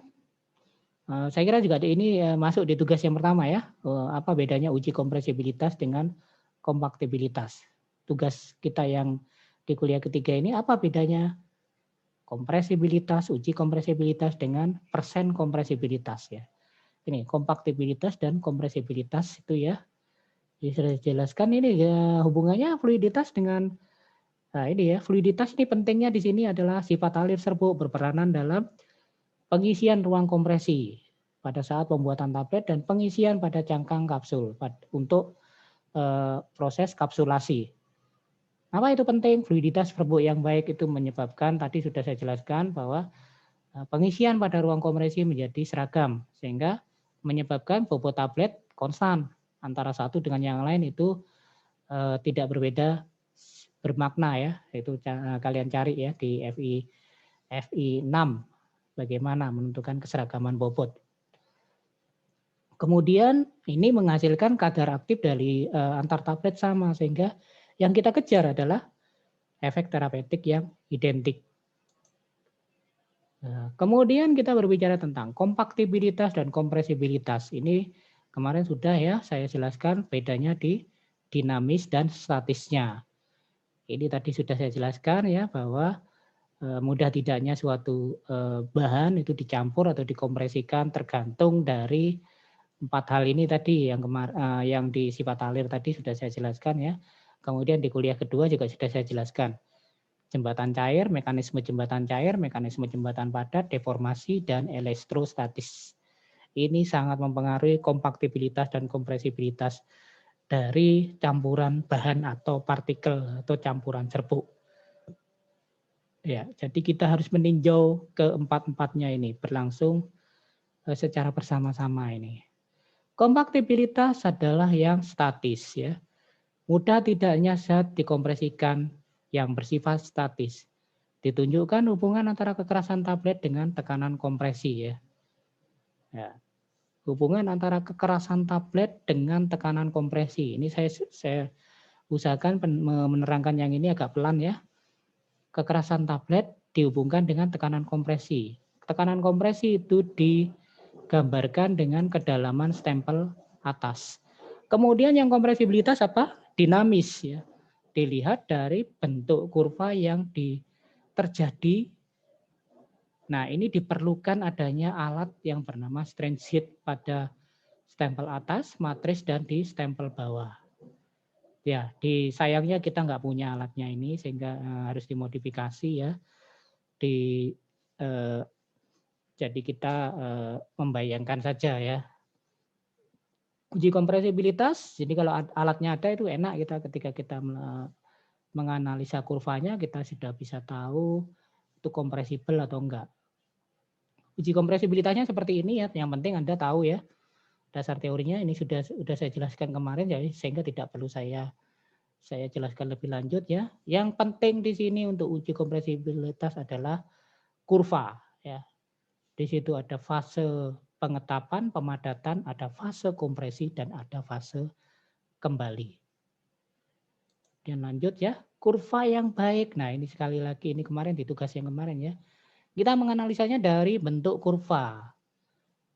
saya kira juga ini masuk di tugas yang pertama ya. Apa bedanya uji kompresibilitas dengan kompaktibilitas. Tugas kita yang di kuliah ketiga ini apa bedanya kompresibilitas, uji kompresibilitas dengan persen kompresibilitas ya. Ini kompaktibilitas dan kompresibilitas itu ya. Bisa dijelaskan ini ya, hubungannya fluiditas dengan ini ya, fluiditas ini pentingnya di sini adalah sifat alir serbuk berperanan dalam pengisian ruang kompresi pada saat pembuatan tablet dan pengisian pada cangkang kapsul untuk proses kapsulasi. Apa itu penting? Fluiditas serbuk yang baik itu menyebabkan, tadi sudah saya jelaskan bahwa pengisian pada ruang kompresi menjadi seragam sehingga menyebabkan bobot tablet konstan, antara satu dengan yang lain itu tidak berbeda bermakna ya. Itu kalian cari ya di FI 6 bagaimana menentukan keseragaman bobot. Kemudian ini menghasilkan kadar aktif dari antar tablet sama, sehingga yang kita kejar adalah efek terapeutik yang identik. Kemudian kita berbicara tentang kompaktibilitas dan kompresibilitas. Ini kemarin sudah ya saya jelaskan bedanya di dinamis dan statisnya. Ini tadi sudah saya jelaskan ya bahwa mudah tidaknya suatu bahan itu dicampur atau dikompresikan tergantung dari 4 hal ini tadi yang di sifat alir tadi sudah saya jelaskan ya. Kemudian di kuliah kedua juga sudah saya jelaskan. Jembatan cair, mekanisme jembatan cair, mekanisme jembatan padat, deformasi, dan elektrostatis. Ini sangat mempengaruhi kompaktibilitas dan kompresibilitas dari campuran bahan atau partikel atau campuran serbuk. Ya, jadi kita harus meninjau keempat-empatnya ini berlangsung secara bersama-sama ini. Kompaktabilitas adalah yang statis ya. Mudah tidaknya zat dikompresikan yang bersifat statis. Ditunjukkan hubungan antara kekerasan tablet dengan tekanan kompresi ya. Ya. Hubungan antara kekerasan tablet dengan tekanan kompresi. Ini saya usahakan menerangkan yang ini agak pelan ya. Kekerasan tablet dihubungkan dengan tekanan kompresi. Tekanan kompresi itu digambarkan dengan kedalaman stempel atas. Kemudian yang kompresibilitas apa? Dinamis ya. Dilihat dari bentuk kurva yang terjadi. Nah, ini diperlukan adanya alat yang bernama strain sheet pada stempel atas, matris, dan di stempel bawah. Ya, sayangnya kita nggak punya alatnya ini sehingga harus dimodifikasi ya. Jadi kita membayangkan saja ya. Uji kompresibilitas, jadi kalau alatnya ada itu enak kita ketika kita menganalisa kurvanya kita sudah bisa tahu itu kompresibel atau enggak. Uji kompresibilitasnya seperti ini ya, yang penting Anda tahu ya. Dasar teorinya ini sudah saya jelaskan kemarin ya, sehingga tidak perlu saya jelaskan lebih lanjut ya. Yang penting di sini untuk uji kompresibilitas adalah kurva ya. Di situ ada fase pengetapan, pemadatan, ada fase kompresi dan ada fase kembali. Dan lanjut ya, kurva yang baik. Nah, ini sekali lagi ini kemarin di tugas yang kemarin ya. Kita menganalisanya dari bentuk kurva.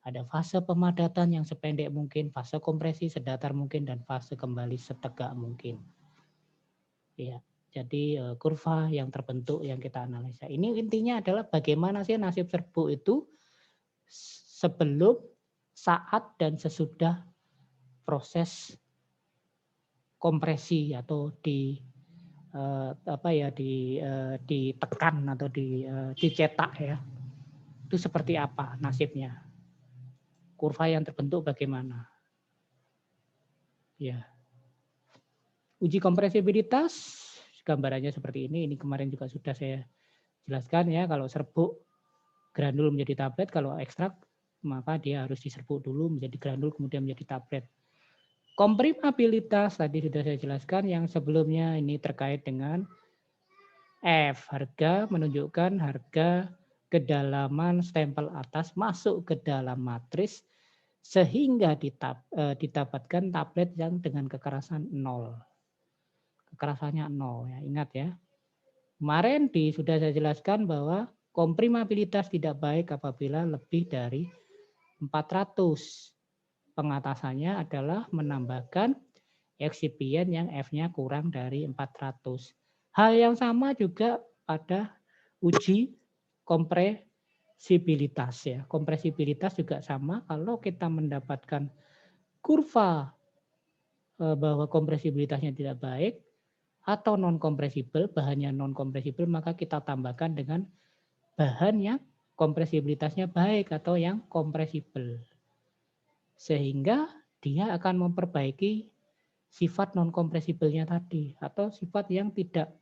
Ada fase pemadatan yang sependek mungkin, fase kompresi sedatar mungkin, dan fase kembali setegak mungkin. Ya, jadi kurva yang terbentuk yang kita analisa. Ini intinya adalah bagaimana sih nasib serbuk itu sebelum, saat, dan sesudah proses kompresi atau ditekan atau dicetak ya. Itu seperti apa nasibnya? Kurva yang terbentuk bagaimana? Ya. Uji kompresibilitas gambarannya seperti ini. Ini kemarin juga sudah saya jelaskan ya. Kalau serbuk granul menjadi tablet, kalau ekstrak maka dia harus diserbuk dulu menjadi granul kemudian menjadi tablet. Komprimabilitas tadi sudah saya jelaskan, yang sebelumnya ini terkait dengan F, harga menunjukkan harga kedalaman stempel atas masuk ke dalam matris sehingga didapatkan tablet yang dengan kekerasan 0. Kekerasannya 0 ya, ingat ya. Kemarin sudah saya jelaskan bahwa komprimabilitas tidak baik apabila lebih dari 400. Pengatasannya adalah menambahkan eksipien yang F-nya kurang dari 400. Hal yang sama juga pada uji kompresibilitas ya. Kompresibilitas juga sama, kalau kita mendapatkan kurva bahwa kompresibilitasnya tidak baik atau non kompresibel, bahannya non kompresibel, maka kita tambahkan dengan bahan yang kompresibilitasnya baik atau yang kompresibel. Sehingga dia akan memperbaiki sifat non kompresibelnya tadi, atau sifat yang tidak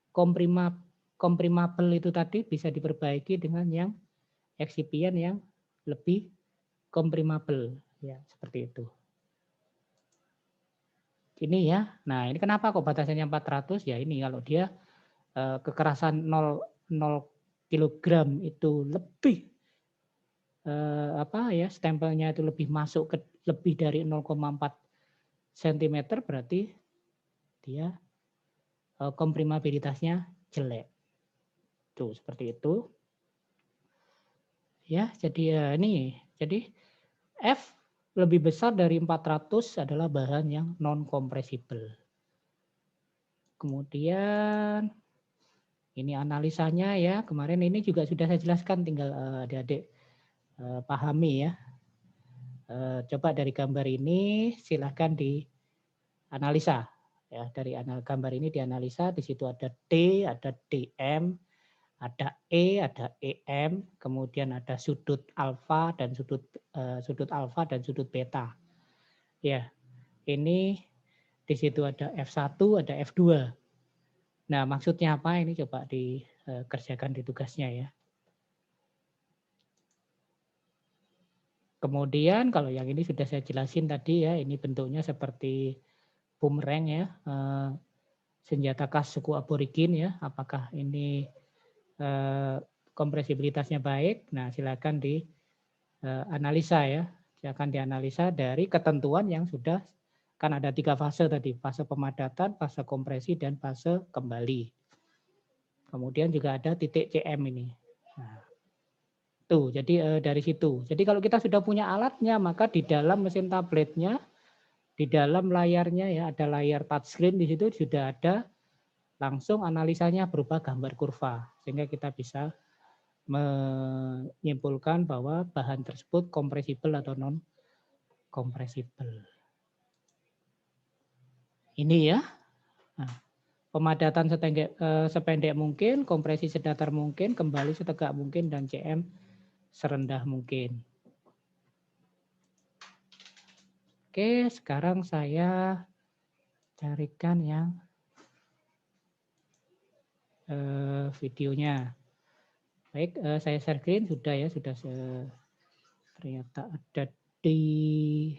komprimabel itu tadi bisa diperbaiki dengan yang eksipien yang lebih komprimabel ya, seperti itu. Ini ya. Nah, ini kenapa kok batasannya 400? Ya ini kalau dia kekerasan 0 kg itu lebih stempelnya itu lebih masuk ke lebih dari 0,4 cm, berarti dia komprimabilitasnya jelek. Tuh, seperti itu. Ya, jadi jadi F lebih besar dari 400 adalah bahan yang non kompresibel. Kemudian ini analisanya ya, kemarin ini juga sudah saya jelaskan, tinggal adik-adik pahami ya. Coba dari gambar ini silahkan dianalisa ya. Dari gambar ini dianalisa, di situ ada D, ada DM, ada E, ada EM, kemudian ada sudut alfa dan sudut alfa dan sudut beta. Ya, ini Di situ ada F1, ada F2. Nah, maksudnya apa ini coba dikerjakan di tugasnya ya. Kemudian kalau yang ini sudah saya jelasin tadi ya, ini bentuknya seperti bumerang ya, senjata khas suku aborigin ya. Apakah ini kompresibilitasnya baik? Nah, silakan dianalisa ya. Silakan dianalisa dari ketentuan yang sudah, kan ada 3 fase tadi, fase pemadatan, fase kompresi, dan fase kembali. Kemudian juga ada titik CM ini. Nah, tuh, jadi dari situ. Jadi kalau kita sudah punya alatnya, maka di dalam mesin tabletnya, di dalam layarnya ya, ada layar touchscreen di situ sudah ada langsung analisanya berupa gambar kurva. Sehingga kita bisa menyimpulkan bahwa bahan tersebut kompresibel atau non kompresibel. Ini ya. Nah, pemadatan sependek mungkin, kompresi sedatar mungkin, kembali setegak mungkin, dan CM serendah mungkin. Oke, sekarang saya carikan yang videonya. Baik, saya share screen sudah ya, sudah ternyata ada di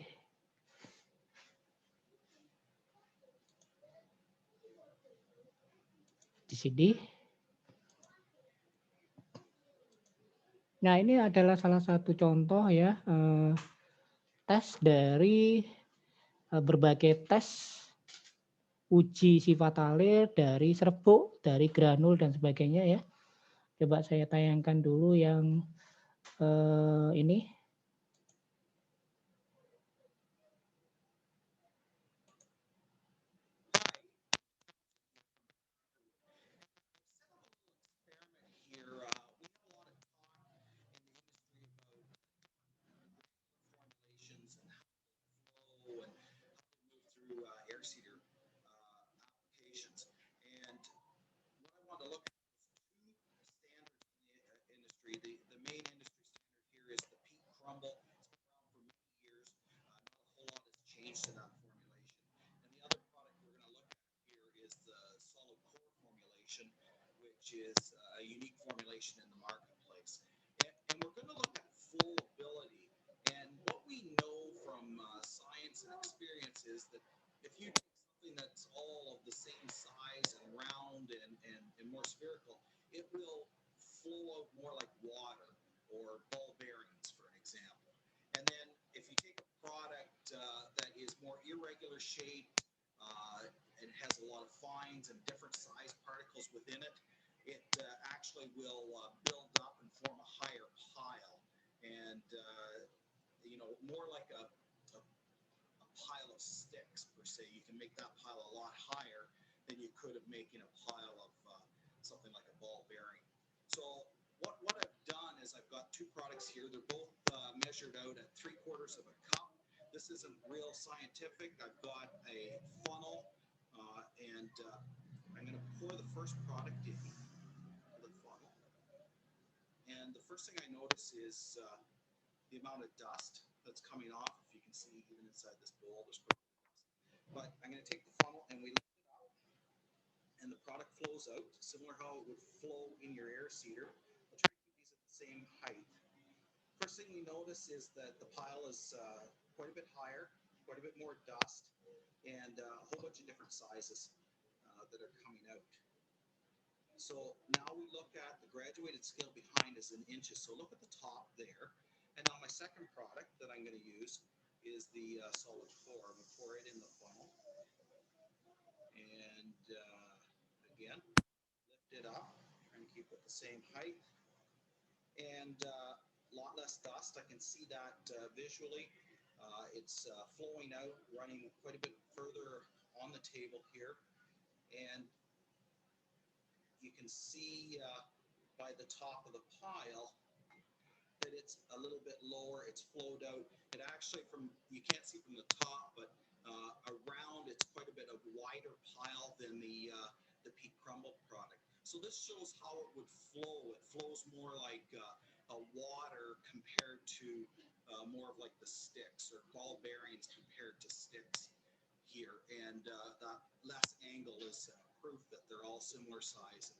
sini. Nah, ini adalah salah satu contoh ya, tes dari berbagai tes uji sifat alir dari serbuk, dari granul dan sebagainya ya. Coba saya tayangkan dulu yang ini. here, and that less angle is proof that they're all similar size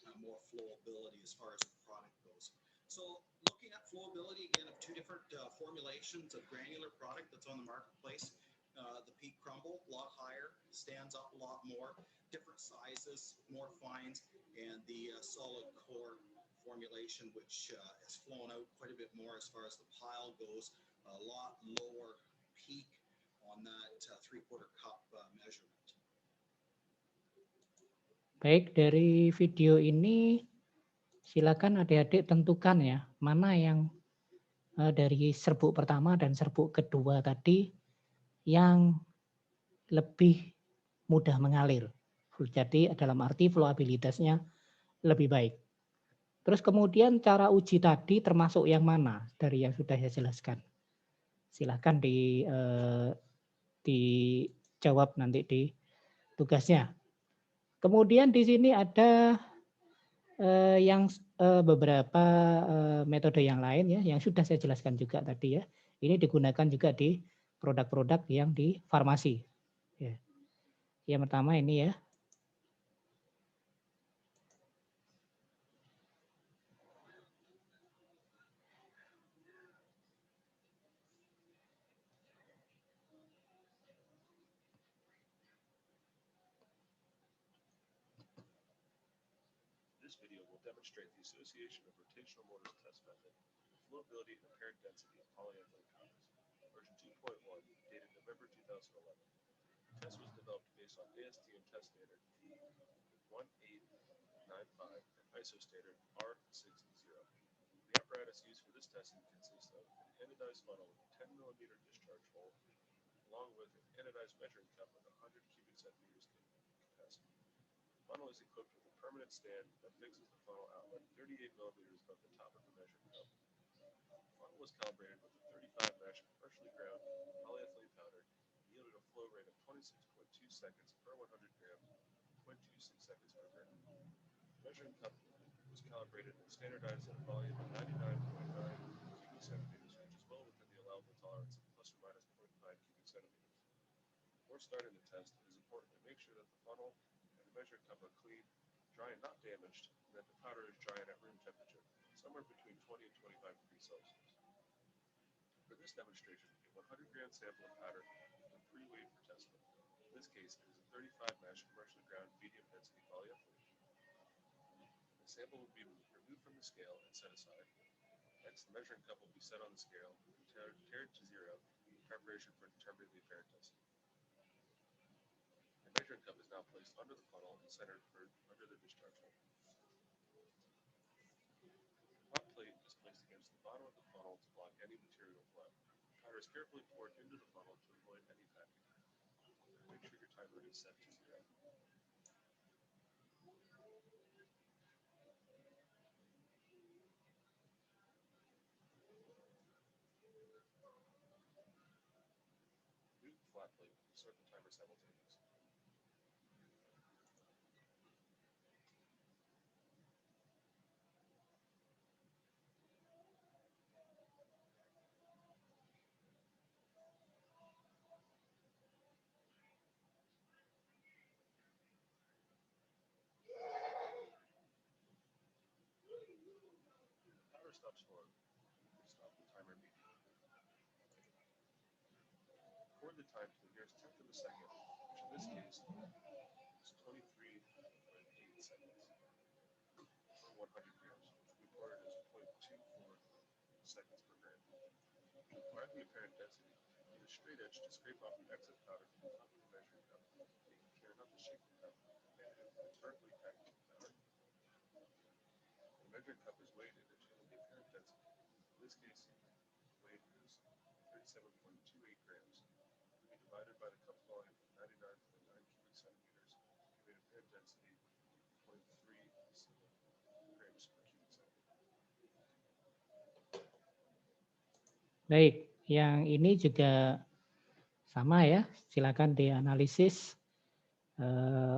and more flowability as far as the product goes. So looking at flowability again of two different formulations of granular product that's on the marketplace. The Peak Crumble, a lot higher, stands up a lot more, different sizes, more fines, and the solid core formulation, which has flown out quite a bit more as far as the pile goes, a lot lower peak on that 3/4 cup measurement. Baik, dari video ini silakan adik-adik tentukan ya, mana yang dari serbuk pertama dan serbuk kedua tadi yang lebih mudah mengalir. Jadi dalam arti flowabilitasnya lebih baik. Terus kemudian cara uji tadi termasuk yang mana dari yang sudah saya jelaskan? Silahkan dijawab nanti di tugasnya. Kemudian di sini ada yang beberapa metode yang lain ya, yang sudah saya jelaskan juga tadi ya. Ini digunakan juga di produk-produk yang di farmasi. Ya. Yang pertama ini ya. This video will demonstrate the association of rotational motors test method, flowability and apparent density of polyethylene compounds, version 2.1, dated November 2011. The test was developed based on ASTM test standard P1895 and ISO standard R60. The apparatus used for this testing consists of an anodized funnel with a 10 millimeter discharge hole, along with an anodized measuring cup with 100 cubic centimeters capacity. The funnel is equipped with a permanent stand that fixes the funnel outlet 38 millimeters above the top of the measuring cup. The funnel was calibrated with a 35 mesh partially ground polyethylene powder and yielded a flow rate of 26.2 seconds per 100 gram, 0.26 seconds per gram. The measuring cup was calibrated and standardized at a volume of 99.9 cubic centimeters, which is well within the allowable tolerance of plus or minus 0.9 cubic centimeters. Before starting the test, it is important to make sure that the funnel and the measuring cup are clean, dry and not damaged, and that the powder is dry and at room temperature, somewhere between 20 and 25 degrees Celsius. For this demonstration, a 100 gram sample of powder has been pre-weighed for testing. In this case, it is a 35 mesh commercially ground medium density polyethylene. The sample will be removed from the scale and set aside. Next, the measuring cup will be set on the scale and tared to zero in preparation for determining the apparent density. The measuring cup is now placed under the funnel and centered under the discharge hole. The hot plate is placed against the bottom of the funnel to block any material flow. Powder is carefully poured into the funnel to avoid any packing. Make sure your timer is set to zero. Move the flat plate and start the timer simultaneously. Powder stops flowing. Stop the timer immediately. Record the time to the nearest tenth of a second, which in this case is 23.8 seconds per 100 grams, which we recorded as 0.24 seconds per gram. To acquire the apparent density, use a straight edge to scrape off the excess powder from the top of the measuring cup, taking care not to shake the cup and inadvertently packing the powder. The measuring cup is weighed and determine the apparent density. In this case, weight is 37.28 grams. To be divided by the cup volume of 99.9 cubic centimeters, giving apparent density 0.37 grams per cubic centimeter. Baik, yang ini juga sama ya. Silakan dianalisis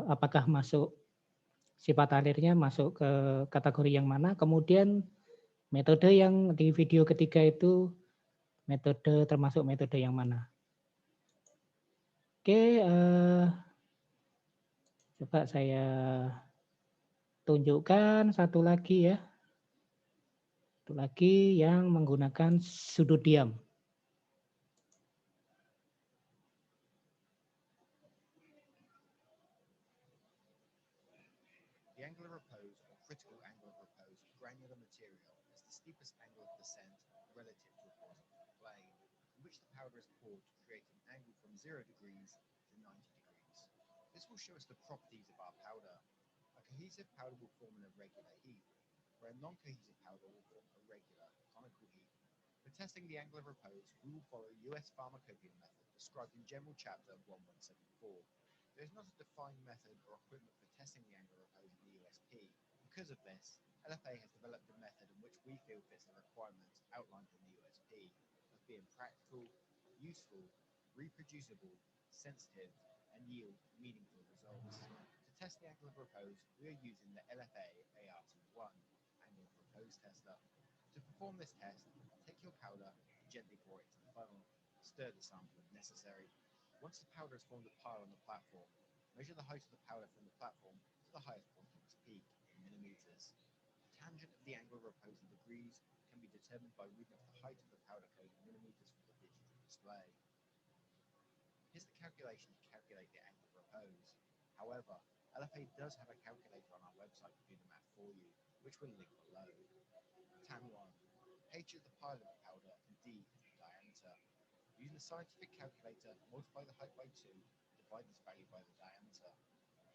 apakah masuk sifat alirnya masuk ke kategori yang mana. Kemudian metode yang di video ketiga itu metode termasuk metode yang mana. Oke, coba saya tunjukkan satu lagi ya. Satu lagi yang menggunakan sudut diam. The angle of repose, or critical angle of repose, of granular material is the steepest angle of descent relative to a horizontal plane, in which the powder is poured to create an angle from 0 degrees to 90 degrees. This will show us the properties of our powder. A cohesive powder will form an irregular heap, where a non-cohesive powder will form a regular conical heap. For testing the angle of repose, we will follow US pharmacopoeia method described in General Chapter 1174. There is not a defined method or equipment for testing the angle of repose in the USP. Because of this, LFA has developed a method in which we feel fits the requirements outlined in the USP of being practical, useful, reproducible, sensitive, and yield meaningful results. To test the angle of repose, we are using the LFA ART1 angle of repose tester. To perform this test, take your powder and gently pour it into the funnel. Stir the sample if necessary. Once the powder has formed a pile on the platform, measure the height of the powder from the platform to the highest point of its peak in millimeters. The tangent of the angle of repose in degrees can be determined by reading off the height of the powder code in millimeters from the digital display. Here's the calculation to calculate the angle of repose. However, LFA does have a calculator on our website to do the math for you, which we'll link below. Tan 1. H is the pile of the powder and D is the diameter. Using the scientific calculator, multiply the height by 2, divide this value by the diameter.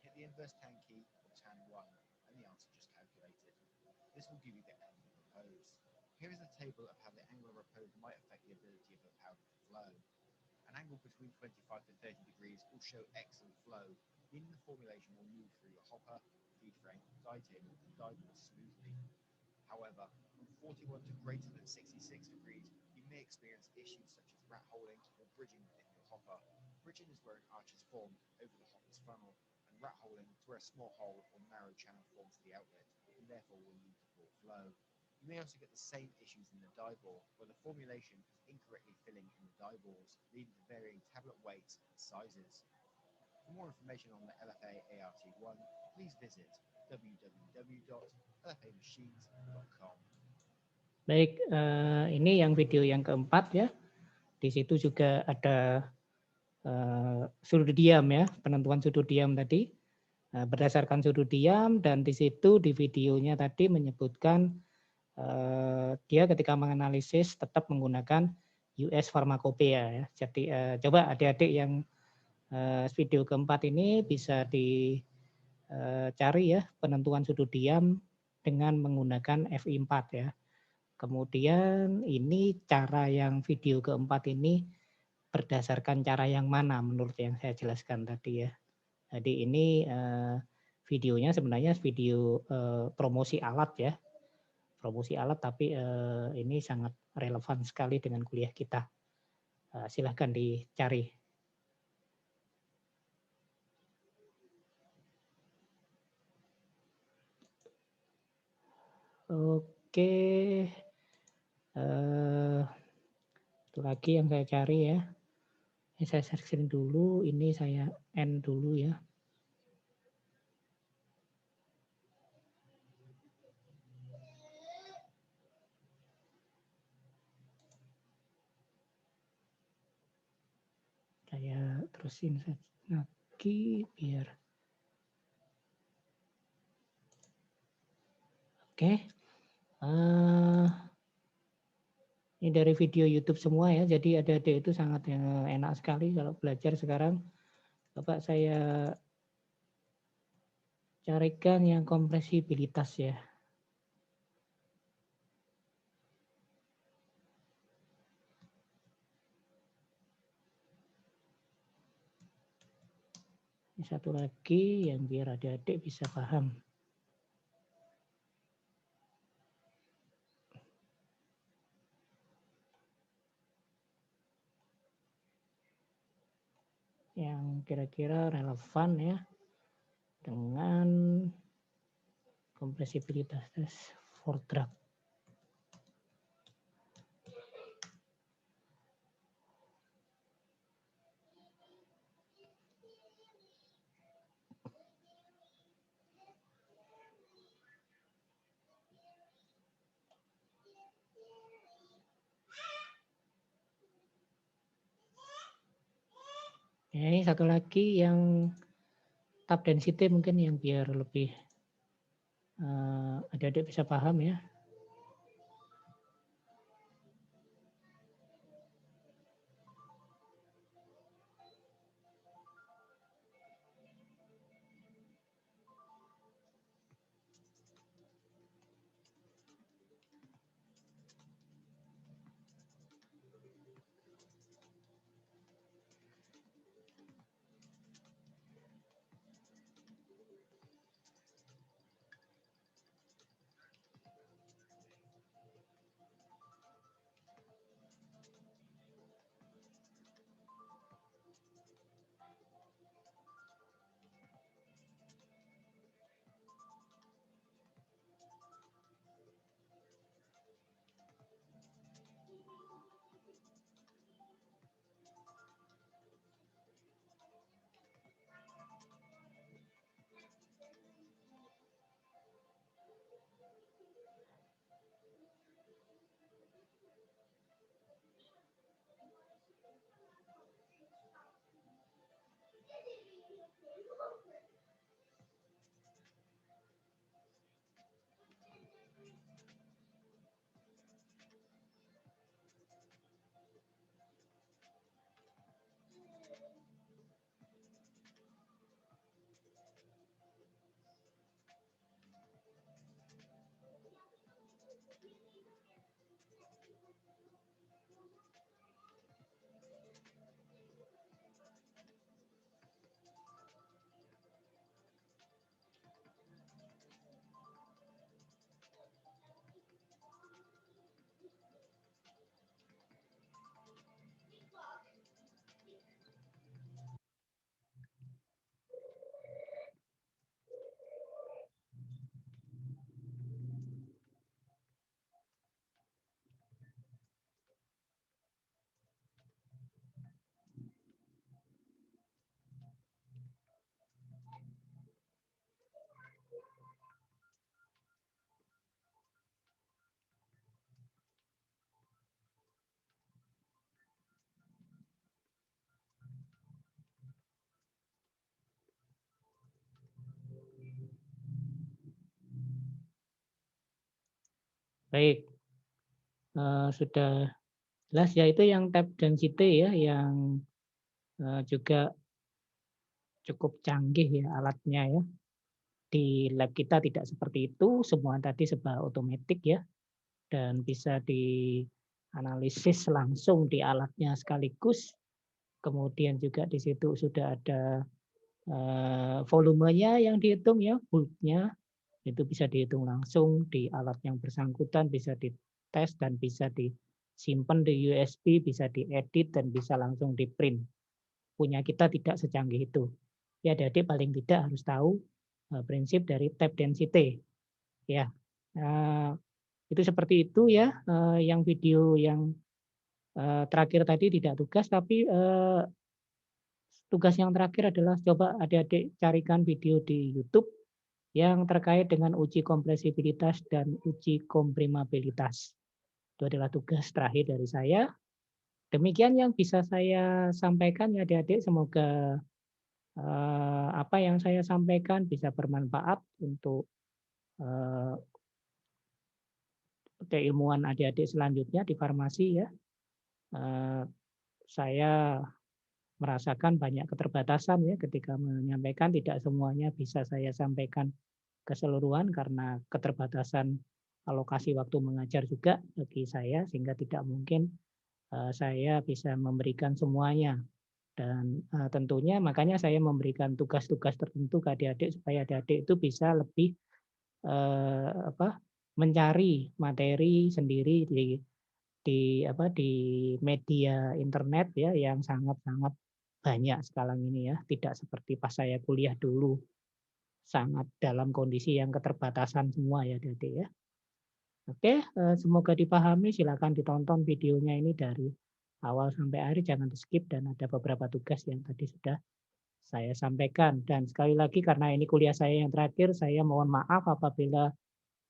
Hit the inverse tan key, or tan 1, and the answer just calculated. This will give you the angle of repose. Here is a table of how the angle of repose might affect the ability of the powder to flow. An angle between 25 to 30 degrees will show excellent flow, meaning the formulation will move through your hopper, feed frame, die table, and die ball smoothly. However, from 41 to greater than 66 degrees, you may experience issues such as rat holing or bridging within your hopper. Bridging is where an arch is formed over the hopper's funnel, and rat holing is where a small hole or narrow channel forms to the outlet, and therefore will lead to poor flow. You may also get the same issues in the die ball, where the formulation is incorrectly filling in the die balls, leading to varying tablet weights and sizes. For more information on the LFA ART1, please visit www.lfamachines.com. Baik, ini yang video yang keempat ya. Di situ juga ada sudut diam ya, penentuan sudut diam tadi. Berdasarkan sudut diam, dan di situ di videonya tadi menyebutkan dia ketika menganalisis tetap menggunakan US Pharmacopoeia ya. Jadi coba adik-adik yang video keempat ini bisa dicari ya penentuan sudut diam dengan menggunakan FI4 ya. Kemudian ini cara yang video keempat ini berdasarkan cara yang mana menurut yang saya jelaskan tadi ya. Jadi ini videonya sebenarnya video promosi alat ya. Promosi alat, tapi ini sangat relevan sekali dengan kuliah kita. Silahkan dicari. Oke, itu lagi yang saya cari ya. Ini saya share dulu, ini saya end dulu ya. Saya terusin lagi biar. Oke. Ini dari video YouTube semua ya. Jadi adik-adik itu sangat enak sekali kalau belajar sekarang. Coba saya carikan yang kompresibilitas ya. Ini satu lagi yang biar adik-adik bisa paham. Yang kira-kira relevan ya dengan kompresibilitas tes for drug. Ya, ini satu lagi yang tab density mungkin yang biar lebih adik-adik bisa paham ya. Baik, sudah jelas ya, itu yang tab density ya, yang juga cukup canggih ya alatnya ya. Di lab kita tidak seperti itu, semua tadi serba otomatis ya, dan bisa dianalisis langsung di alatnya sekaligus. Kemudian juga di situ sudah ada volumenya yang dihitung ya, bulknya itu bisa dihitung langsung di alat yang bersangkutan, bisa dites dan bisa disimpan di USB, bisa diedit dan bisa langsung di print. Punya kita tidak secanggih itu. Ya, adik-adik paling tidak harus tahu prinsip dari tab density. Ya, itu seperti itu ya. Yang video yang terakhir tadi tidak tugas, tapi tugas yang terakhir adalah coba adik-adik carikan video di YouTube yang terkait dengan uji kompresibilitas dan uji komprimabilitas. Itu adalah tugas terakhir dari saya. Demikian yang bisa saya sampaikan ya adik-adik. Semoga apa yang saya sampaikan bisa bermanfaat untuk keilmuan adik-adik selanjutnya di farmasi ya. Saya merasakan banyak keterbatasan ya ketika menyampaikan, tidak semuanya bisa saya sampaikan keseluruhan karena keterbatasan alokasi waktu mengajar juga bagi saya, sehingga tidak mungkin saya bisa memberikan semuanya. Dan tentunya makanya saya memberikan tugas-tugas tertentu ke adik-adik supaya adik-adik itu bisa lebih mencari materi sendiri di media internet ya, yang sangat-sangat banyak sekarang ini ya, tidak seperti pas saya kuliah dulu, sangat dalam kondisi yang keterbatasan semua ya adik-adik ya. Oke, semoga dipahami, silakan ditonton videonya ini dari awal sampai akhir, jangan di-skip, dan ada beberapa tugas yang tadi sudah saya sampaikan. Dan sekali lagi karena ini kuliah saya yang terakhir, saya mohon maaf apabila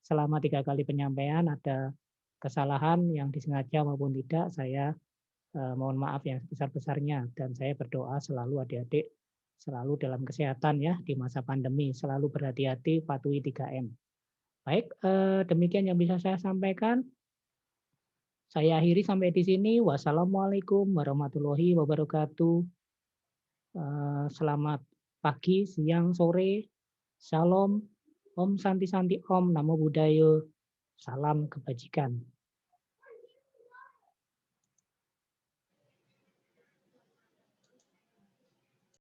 selama 3 kali penyampaian ada kesalahan yang disengaja maupun tidak. Saya Mohon maaf yang sebesar-besarnya, dan saya berdoa selalu adik-adik selalu dalam kesehatan ya di masa pandemi, selalu berhati-hati, patuhi 3M. Baik, demikian yang bisa saya sampaikan. Saya akhiri sampai di sini. Wassalamualaikum warahmatullahi wabarakatuh. Selamat pagi, siang, sore. Shalom. Om Santi Santi Om. Namo Buddhaya. Salam kebajikan.